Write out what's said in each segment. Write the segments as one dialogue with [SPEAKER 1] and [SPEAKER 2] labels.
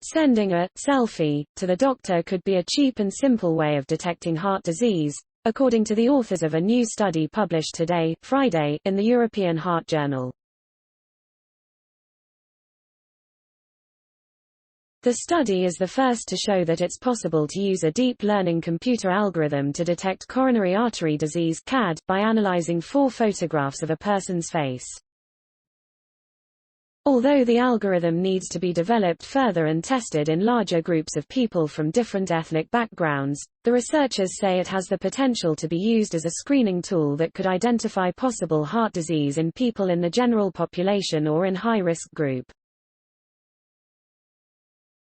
[SPEAKER 1] Sending a selfie to the doctor could be a cheap and simple way of detecting heart disease, according to the authors of a new study published today, Friday, in the European Heart Journal. The study is the first to show that it's possible to use a deep learning computer algorithm to detect coronary artery disease (CAD) by analyzing 4 photographs of a person's face. Although the algorithm needs to be developed further and tested in larger groups of people from different ethnic backgrounds, the researchers say it has the potential to be used as a screening tool that could identify possible heart disease in people in the general population or in high-risk group.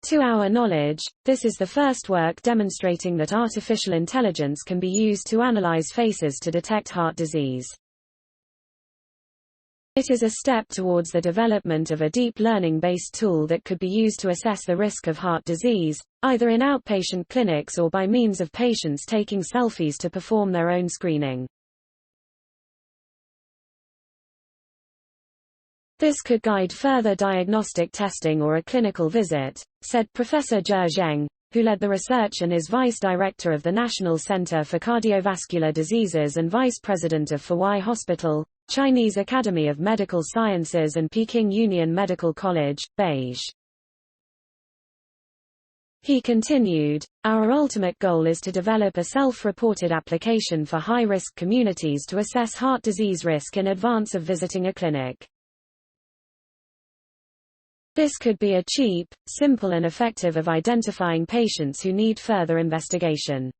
[SPEAKER 1] To our knowledge, this is the first work demonstrating that artificial intelligence can be used to analyze faces to detect heart disease. It is a step towards the development of a deep learning-based tool that could be used to assess the risk of heart disease, either in outpatient clinics or by means of patients taking selfies to perform their own screening. This could guide further diagnostic testing or a clinical visit, said Professor Zhe Zheng, who led the research and is Vice Director of the National Center for Cardiovascular Diseases and Vice President of Fuwai Hospital, Chinese Academy of Medical Sciences and Peking Union Medical College, Beijing. He continued, "Our ultimate goal is to develop a self-reported application for high-risk communities to assess heart disease risk in advance of visiting a clinic. This could be a cheap, simple and effective of identifying patients who need further investigation."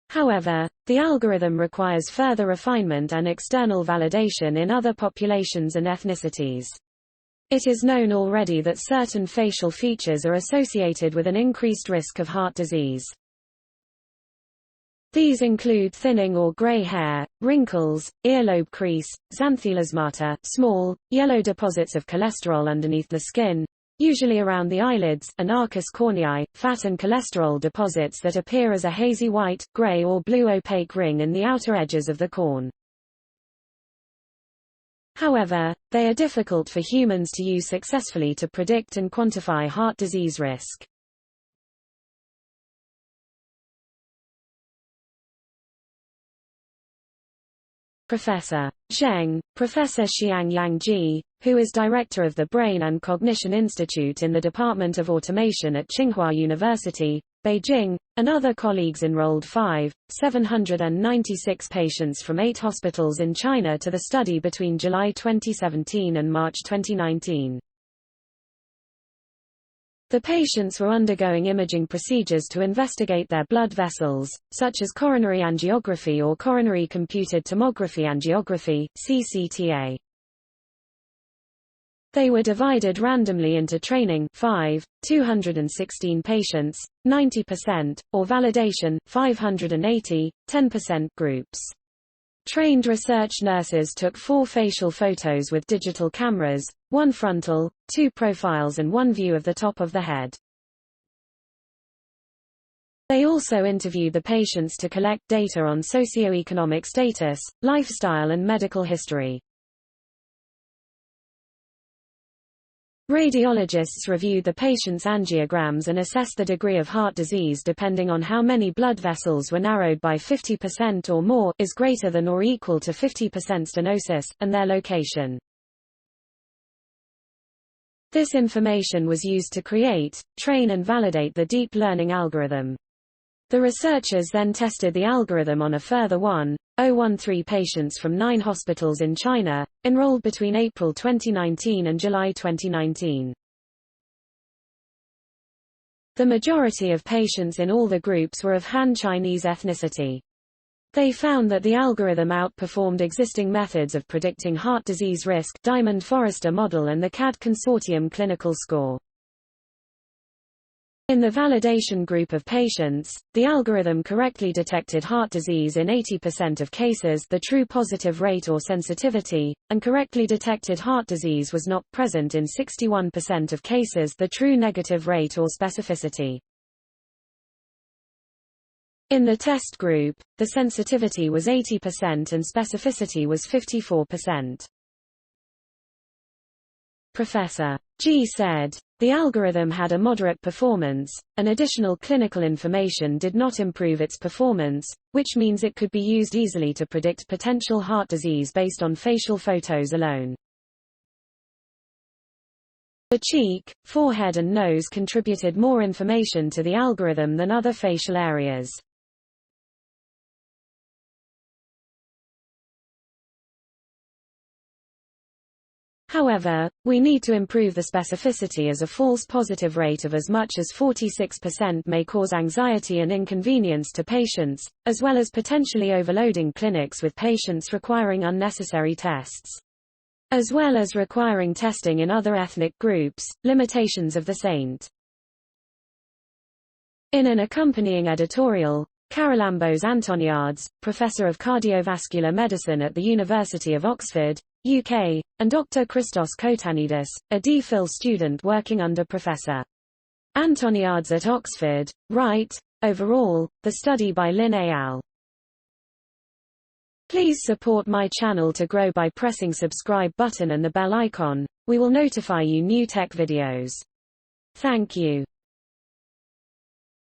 [SPEAKER 1] However, the algorithm requires further refinement and external validation in other populations and ethnicities. It is known already that certain facial features are associated with an increased risk of heart disease. These include thinning or gray hair, wrinkles, earlobe crease, xanthelasmata, small, yellow deposits of cholesterol underneath the skin, usually around the eyelids, and arcus corneae, fat and cholesterol deposits that appear as a hazy white, gray or blue opaque ring in the outer edges of the corn. However, they are difficult for humans to use successfully to predict and quantify heart disease risk. Professor Zheng, Professor Xiangyang Ji, who is director of the Brain and Cognition Institute in the Department of Automation at Tsinghua University, Beijing, and other colleagues enrolled 796 patients from 8 hospitals in China to the study between July 2017 and March 2019. The patients were undergoing imaging procedures to investigate their blood vessels, such as coronary angiography or coronary computed tomography angiography, CCTA. They were divided randomly into training 216 patients, 90%, or validation 580, 10% groups. Trained research nurses took 4 facial photos with digital cameras, 1 frontal, 2 profiles and 1 view of the top of the head. They also interviewed the patients to collect data on socioeconomic status, lifestyle and medical history. Radiologists reviewed the patient's angiograms and assessed the degree of heart disease depending on how many blood vessels were narrowed by 50% or more is greater than or equal to 50% stenosis, and their location. This information was used to create, train and validate the deep learning algorithm. The researchers then tested the algorithm on a further 1,013 patients from 9 hospitals in China, enrolled between April 2019 and July 2019. The majority of patients in all the groups were of Han Chinese ethnicity. They found that the algorithm outperformed existing methods of predicting heart disease risk, Diamond-Forrester model and the CAD consortium clinical score. In the validation group of patients, the algorithm correctly detected heart disease in 80% of cases, the true positive rate or sensitivity, and correctly detected heart disease was not present in 61% of cases, the true negative rate or specificity. In the test group, the sensitivity was 80% and specificity was 54%. Professor Zhe said. The algorithm had a moderate performance, and additional clinical information did not improve its performance, which means it could be used easily to predict potential heart disease based on facial photos alone. The cheek, forehead and nose contributed more information to the algorithm than other facial areas. However, we need to improve the specificity, as a false positive rate of as much as 46% may cause anxiety and inconvenience to patients, as well as potentially overloading clinics with patients requiring unnecessary tests, as well as requiring testing in other ethnic groups. Limitations of the SAINT. In an accompanying editorial, Charalambos Antoniades, Professor of Cardiovascular Medicine at the University of Oxford, UK, and Dr. Christos Kotanidis, a DPhil student working under Professor Antoniades at Oxford, write, overall, the study by Lin et al. Please support my channel to grow by pressing subscribe button and the bell icon. We will notify you new tech videos. Thank you.